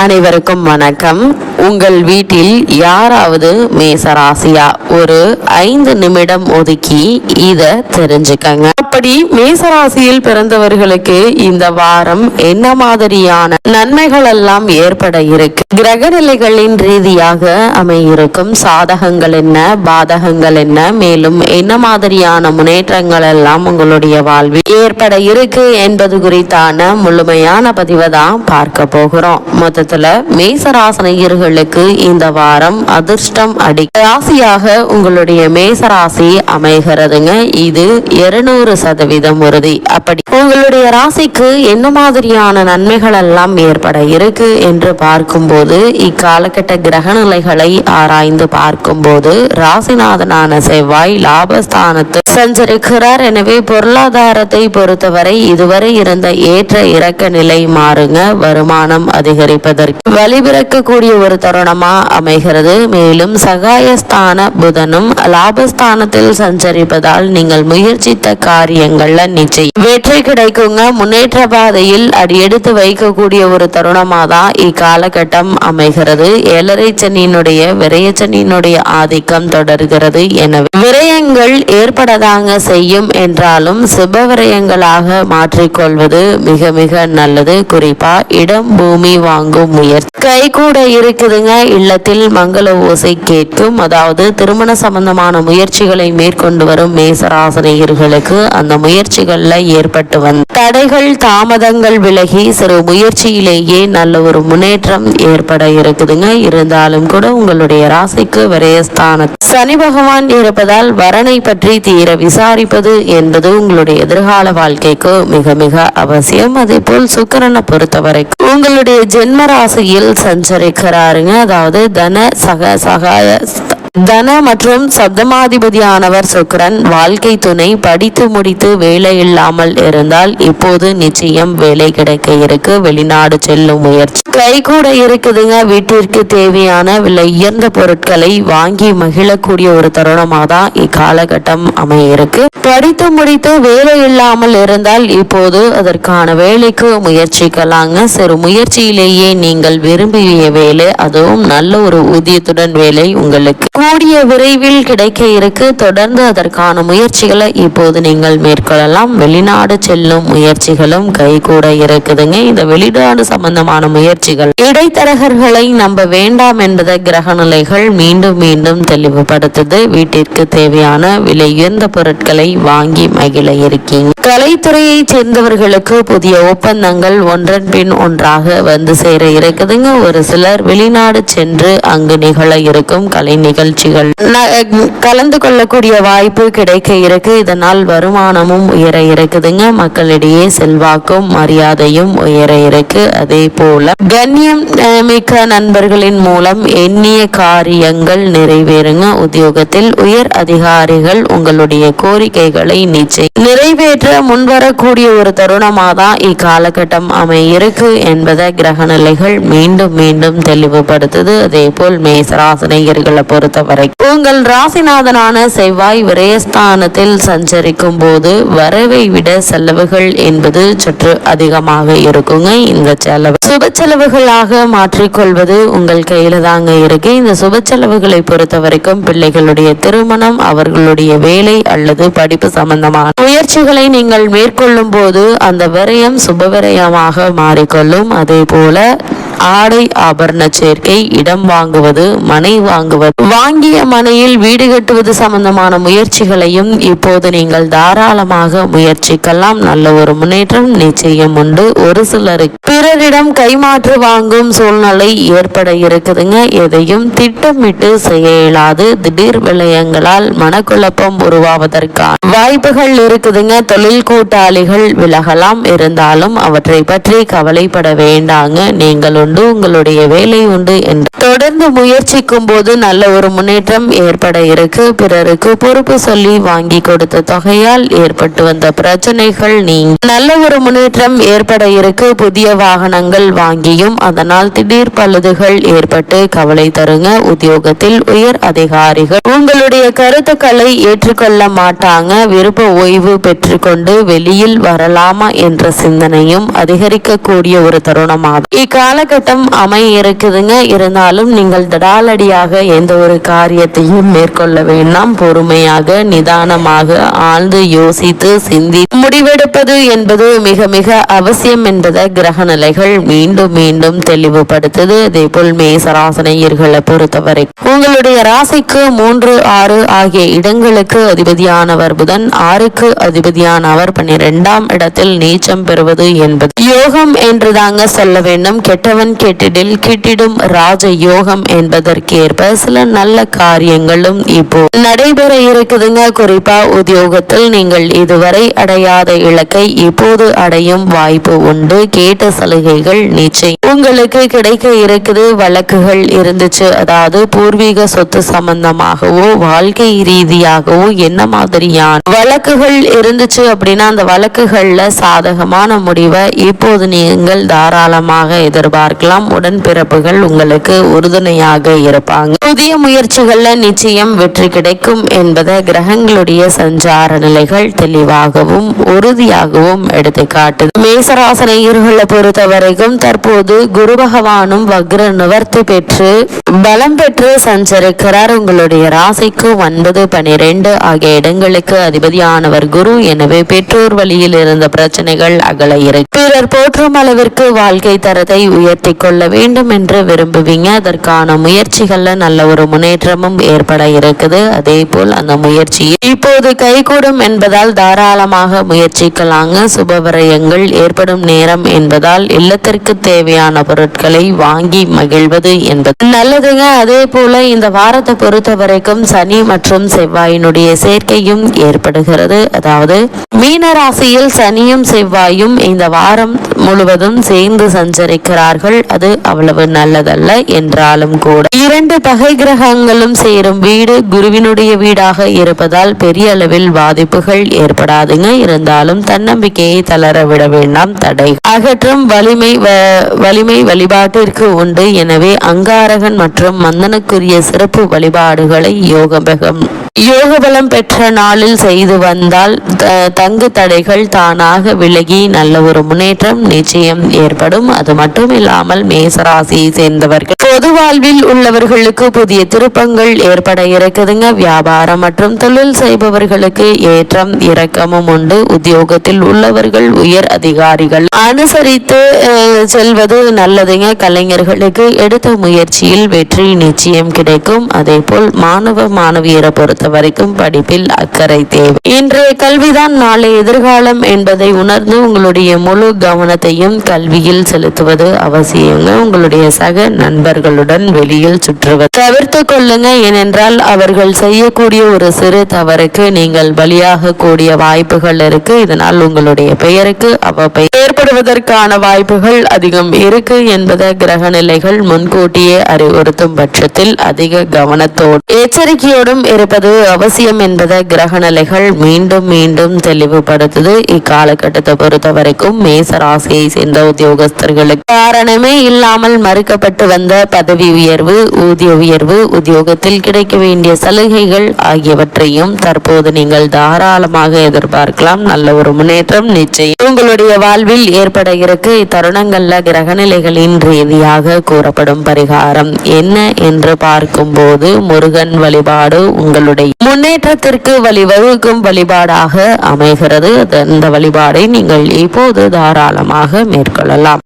அனைவருக்கும் வணக்கம். உங்கள் வீட்டில் யாராவது மேசராசியா ஒரு 5 நிமிடம் ஒதுக்கி இத தெரிஞ்சுக்கங்க. அப்படி மேசராசியில் பிறந்தவர்களுக்கு இந்த வாரம் என்ன மாதிரியான நன்மைகள் எல்லாம் ஏற்பட இருக்கு, கிரக நிலைகளின் ரீதியாக அமையிருக்கும் சாதகங்கள் என்ன, பாதகங்கள் என்ன, மேலும் என்ன மாதிரியான முன்னேற்றங்கள் எல்லாம் உங்களுடைய வாழ்வில் ஏற்பட இருக்கு என்பது குறித்தான முழுமையான பதிவை தான் பார்க்க போகிறோம். மொத்தத்துல மேசராசினியர்களுக்கு இந்த வாரம் அதிர்ஷ்டம் ராசியாக உங்களுடைய மேசராசி அமைகிறதுங்க. இது 200% உறுதி. அப்படி உங்களுடைய ராசிக்கு என்ன மாதிரியான நன்மைகள் எல்லாம் ஏற்பட இருக்கு என்று பார்க்கும்போது, இக்காலகட்ட கிரக நிலைகளை ஆராய்ந்து பார்க்கும்போது ராசிநாதனான செவ்வாய் லாபஸ்தானத்தில் சஞ்சரிக்கிறார். எனவே பொருளாதாரத்தை பொறுத்தவரை இதுவரை இருந்த ஏற்ற இறக்க நிலை மாறுங்க. வருமானம் அதிகரிப்பதற்கு வழிபிறக்கக்கூடிய ஒரு தருணமா அமைகிறது. மேலும் சகாயஸ்தான புதனும் லாபஸ்தானத்தில் சஞ்சரிப்பதால் நீங்கள் முயற்சித்த காரியங்கள்ல நிச்சயம் வெற்றி கிடைக்குங்க. முன்னேற்ற பாதையில் அடியெடுத்து வைக்கக்கூடிய ஒரு தருணமா தான் இக்காலகட்டம் அமைகிறது. 7.5 சனியினுடைய விரயச்சனியினுடைய ஆதிக்கம் தொடர்கிறது. எனவே விரயங்கள் ஏற்படதாங்க செய்யும் என்றாலும் சுப விரயங்களாக மாற்றிக்கொள்வது மிக மிக நல்லது. குறிப்பா இடம் பூமி வாங்கும் முயற்சி கை கூட இருக்குதுங்க. இல்லத்தில் மங்கள ஓசை கேட்கும். அதாவது திருமண சம்பந்தமான முயற்சிகளை மேற்கொண்டு வரும் மேசராசினியர்களுக்கு அந்த முயற்சிகள்ல ஏற்பட்டு வந்த தடைகள் தாமதங்கள் விலகி சிறு முயற்சியிலேயே நல்ல ஒரு முன்னேற்றம் ஏற்பட இருக்குதுங்க. இருந்தாலும் கூட உங்களுடைய ராசிக்கு விரயஸ்தான சனி பகவான் இருப்பதால் வரனை பற்றி தீர விசாரிப்பது என்பது உங்களுடைய எதிர்கால வாழ்க்கைக்கு மிக மிக அவசியம். அதே போல் சுக்கிரனை பொறுத்தவரைக்கும் உங்களுடைய ஜென்ம ராசியில் சஞ்சரிக்கிறாருங்க. அதாவது தன மற்றும் சப்தமாதிபதியானவர் சுக்கிரன். வாழ்க்கை துணை படித்து முடித்து வேலை இல்லாமல் இருந்தால் இப்போது நிச்சயம் வேலை கிடைக்க இருக்கு. வெளிநாடு செல்லும் முயற்சி கை கூட இருக்குதுங்க. வீட்டிற்கு தேவையான விலை உயர்ந்த பொருட்களை வாங்கி மகிழக்கூடிய ஒரு தருணமாக தான் இக்காலகட்டம் அமையிருக்கு. படித்து முடித்து வேலை இல்லாமல் இருந்தால் இப்போது அதற்கான வேலைக்கு முயற்சிக்கலாங்க. சிறு முயற்சியிலேயே நீங்கள் விரும்பிய வேலை, அதுவும் நல்ல ஒரு ஊதியத்துடன் வேலை உங்களுக்கு கூடிய விரைவில் கிடைக்க இருக்கு. தொடர்ந்து அதற்கான முயற்சிகளை இப்போது நீங்கள் மேற்கொள்ளலாம். வெளிநாடு செல்லும் முயற்சிகளும் கை கூட இருக்குதுங்க. இந்த வெளிநாடு சம்பந்தமான முயற்சிகள் இடைத்தரகர்களை நம்ப வேண்டாம் என்பதை கிரக நிலைகள் மீண்டும் மீண்டும் தெளிவுபடுத்துது. வீட்டிற்கு தேவையான விலை உயர்ந்த பொருட்களை வாங்கி மகிழ இருக்கீங்க. கலைத்துறையை சேர்ந்தவர்களுக்கு புதிய ஒப்பந்தங்கள் ஒன்றன் பின் ஒன்றாக வந்து சேர இருக்குதுங்க. ஒரு சிலர் வெளிநாடு சென்று அங்கு நிகழ இருக்கும் கலை நிகழ்ச்சிகள் கலந்து கொள்ளக்கூடிய வாய்ப்பு கிடைக்க இருக்கு. இதனால் வருமானமும் உயர இருக்குதுங்க. மக்களிடையே செல்வாக்கும் மரியாதையும் உயர இருக்கு. அதே போல கண்ணியம் மிக்க நண்பர்களின் மூலம் எண்ணிய காரியங்கள் நிறைவேறுங்க. உத்தியோகத்தில் உயர் அதிகாரிகள் உங்களுடைய கோரிக்கைகளை நிச்சயம் நிறைவேற்ற முன்வரக்கூடிய ஒரு தருணமாக தான் இக்காலகட்டம் அமையிருக்கு என்பதை கிரக நிலைகள் மீண்டும் மீண்டும் தெளிவுபடுத்துது. அதே போல் மேசராசினியர்களை பொறுத்தவரை உங்கள் ராசிநாதனான செவ்வாய் விரயஸ்தானத்தில் சஞ்சரிக்கும் போது வரவை விட செலவுகள் என்பது சற்று அதிகமாக இருக்குங்க. இந்த செலவு சுப செலவுகளாக மாற்றிக்கொள்வது உங்கள் கையில தாங்க இருக்கு. இந்த சுப செலவுகளை பொறுத்த வரைக்கும் பிள்ளைகளுடைய திருமணம், அவர்களுடைய வேலை அல்லது படிப்பு சம்பந்தமான முயற்சிகளை நீங்கள் மேற்கொள்ளும் போது அந்த விரயம் சுப விரயமாக மாறிக்கொள்ளும். அதே போல ஆடை ஆபரண சேர்க்கை, இடம் வாங்குவது, மனை வாங்குவது, வாங்கிய மனையில் வீடு கட்டுவது சம்பந்தமான முயற்சிகளையும் இப்போது நீங்கள் தாராளமாக முயற்சிக்கலாம். நல்ல ஒரு முன்னேற்றம் நிச்சயம் உண்டு. ஒரு சிலருக்கு பிறரிடம் கைமாற்று வாங்கும் சூழ்நிலை ஏற்பட இருக்குதுங்க. எதையும் திட்டமிட்டு செய்ய இயலாது. திடீர் விளையங்களால் மனக்குழப்பம் உருவாவதற்கான வாய்ப்புகள் இருக்குதுங்க. தொழில் கூட்டாளிகள் விலகலாம். இருந்தாலும் அவற்றை பற்றி கவலைப்பட வேண்டாங்க. நீங்கள் உண்டு, உங்களுடைய வேலை உண்டு என்று தொடர்ந்து முயற்சிக்கும் போது நல்ல ஒரு முன்னேற்றம் ஏற்பட இருக்கு. பிறருக்கு பொறுப்பு சொல்லி வாங்கி கொடுத்த தொகையால் ஏற்பட்டு வந்த பிரச்சனைகள் நீங்க நல்ல ஒரு முன்னேற்றம் ஏற்பட இருக்கு. புதிய வாகனங்கள் வாங்கியும் அதனால் திடீர் பழுதுகள் ஏற்பட்டு கவலை தருங்க. உத்தியோகத்தில் உயர் அதிகாரிகள் உங்களுடைய கருத்துக்களை ஏற்றுக்கொள்ள மாட்டாங்க. விருப்ப ஓய்வு பெற்றுக்கொண்டு வெளியில் வரலாமா என்ற சிந்தனையும் அதிகரிக்கக்கூடிய ஒரு தருணமாகும். இக்காலகட்டம் காலகட்டம் அமைய இருக்குதுங்க. இருந்தாலும் நீங்கள் தடாலடியாக எந்த ஒரு காரியத்தையும் மேற்கொள்ள வேண்டாம். பொறுமையாக நிதானமாக ஆழ்ந்து யோசித்து சிந்தி முடிவெடுப்பது என்பது மிக மிக அவசியம் என்பதை கிரக நிலைகள் மீண்டும் மீண்டும் தெளிவுபடுத்துது. அதே போல் மேசராசனையர்களை பொறுத்தவரை உங்களுடைய ராசிக்கு 3, 6 ஆகிய இடங்களுக்கு அதிபதியானவர் புதன், 6க்கு அதிபதியானவர் 12ஆம் இடத்தில் நீச்சம் பெறுவது என்பது யோகம் என்று தாங்க சொல்ல வேண்டும். கெட்டவன் கெட்டிடில் கிட்டிடும் ராஜ யோகம் என்பதற்கேற்ப சில நல்ல காரியங்களும் இப்போ நடைபெற இருக்குதுங்க. குறிப்பா உத்தியோகத்தில் நீங்கள் இதுவரை அடையாத இலக்கை இப்போது அடையும் வாய்ப்பு உண்டு. கேட்ட சலுகைகள் நிச்சயம் உங்களுக்கு கிடைக்க இருக்குது. வழக்குகள் இருந்துச்சு, அதாவது பூர்வீக சொத்து சம்பந்தமாகவோ வாழ்க்கை ரீதியாகவோ என்ன மாதிரியான வழக்குகள் இருந்துச்சு அப்படின்னா அந்த வழக்குகள்ல சாதகமான முடிவை இப்போது நீங்கள் தாராளமாக எதிர்பார்க்கலாம். உடன்பிறப்புகள் உங்களுக்கு உறுதுணையாக இருப்பாங்க. புதிய முயற்சிகள்ல நிச்சயம் வெற்றி கிடைக்கும் என்பதை கிரகங்களுடைய சஞ்சார நிலைகள் தெளிவாகவும் உறுதியாகவும் எடுத்துக்காட்டுது. மேசராசனையர்களை பொறுத்த வரைக்கும் தற்போது குரு பகவானும் வக்ர நிவர்த்தி பெற்று பலம் பெற்று சஞ்சரிக்கிறார். உங்களுடைய ராசிக்கு 9, 12 ஆகிய இடங்களுக்கு அதிபதியானவர் குரு. எனவே பெற்றோர் வழியில் இருந்த பிரச்சனைகள் அகல இருக்கு. பிறர் போற்றும் அளவிற்கு வாழ்க்கை தரத்தை உயர்த்தி கொள்ள வேண்டும் என்று விரும்புவீங்க. அதற்கான முயற்சிகள்ல நல்ல ஒரு முன்னேற்றமும் ஏற்பட இருக்குது. அதே போல் அந்த முயற்சி இப்போது கைகூடும் என்பதால் தாராளமாக முயற்சிக்கலாங்க. சுபவிரயங்கள் ஏற்படும் நேரம் என்பதால் இல்லத்திற்கு தேவையான பொருட்களை வாங்கி மகிழ்வது என்பது நல்லதுங்க. அதே போல இந்த வாரத்தை பொறுத்த வரைக்கும் சனி மற்றும் செவ்வாயினுடைய சேர்க்கையும் ஏற்படுகிறது. அதாவது மீன ராசியில் சனியும் செவ்வாயும் இந்த வாரம் முழுவதும் சேர்ந்து சஞ்சரிக்கிறார்கள். அது அவ்வளவு நல்லதல்ல என்றாலும் கூட 2 பகை கிரகங்களும் சேரும் வீடு குருவினுடைய வீடாக இருப்பதால் பெரிய அளவில் பாதிப்புகள் ஏற்படாதுங்க. இருந்தாலும் தன்னம்பிக்கையை தளர விட வேண்டாம். தடை அகற்றும் வலிமை வழிபாட்டிற்கு உண்டு. எனவே அங்காரகன் மற்றும் மந்தனுக்குரிய சிறப்பு வழிபாடுகளை யோகபலம் பெற்ற நாளில் செய்து வந்தால் தங்கு தடைகள் தானாக விலகி நல்ல ஒரு முன்னேற்றம் நிச்சயம் ஏற்படும். அது மட்டும் இல்லாமல் மேசராசியை சேர்ந்தவர்கள் பொது வாழ்வில் உள்ளவர்களுக்கு புதிய திருப்பங்கள் ஏற்பட இருக்குதுங்க. வியாபாரம் மற்றும் தொழில் செய்பவர்களுக்கு ஏற்றம் இறக்கமும் உண்டு. உத்தியோகத்தில் உள்ளவர்கள் உயர் அதிகாரிகள் அனுசரித்து செல்வது நல்லதுங்க. கலைஞர்களுக்கு எடுத்த முயற்சியில் வெற்றி நிச்சயம் கிடைக்கும். அதே போல் மாணவியரை பொறுத்த வரைக்கும் படிப்பில் அக்கறை தேவை. இன்றைய கல்விதான் நாளை எதிர்காலம் என்பதை உணர்ந்து உங்களுடைய முழு கவனத்தையும் கல்வியில் செலுத்துவது அவசியங்க. உங்களுடைய சக நண்பர்களுடன் வெளியில் சுற்றுவது தவிர்த்து கொள்ளுங்க. ஏனென்றால் அவர்கள் செய்யக்கூடிய ஒரு சிறு தவறுக்கு நீங்கள் பலியாக கூடிய வாய்ப்புகள் இருக்கு. இதனால் உங்களுடைய பெயருக்கு அவப்பெயர் ஏற்படுவதற்கான வாய்ப்புகள் அதிகம் இருக்கு என்பதை கிரக நிலைகள் முன்கூட்டியே அறிவுறுத்தும் பட்சத்தில் அதிக கவனத்தோடு எச்சரிக்கையோடும் இருப்பது அவசியம் என்பதை கிரக நிலைகள் மீண்டும் மீண்டும் தெளிவுபடுத்துது. இக்காலகட்டத்தை பொறுத்த வரைக்கும் மேசராசியை சேர்ந்த உத்தியோகஸ்தர்களுக்கு காரணமே இல்லாமல் மறுக்கப்பட்டு வந்த பதவி உயர்வு, ஊதிய உயர்வு, உத்தியோகத்தில் கிடைக்க வேண்டிய சலுகைகள் ஆகியவற்றையும் தற்போது நீங்கள் தாராளமாக எதிர்பார்க்கலாம். நல்ல ஒரு முன்னேற்றம் நிச்சயம் உங்களுடைய வாழ்வில் ஏற்பட இருக்கு. இத்தருணங்கள்ல கிரகநிலைகளின் ரீதியாக கூறப்படும் பரிகாரம் என்ன என்று பார்க்கும்போது முருகன் வழிபாடு உங்களுடைய முன்னேற்றத்திற்கு வழிவகுக்கும் வழிபாடாக அமைகிறது. அந்த வழிபாடை நீங்கள் இப்போது தாராளமாக மேற்கொள்ளலாம்.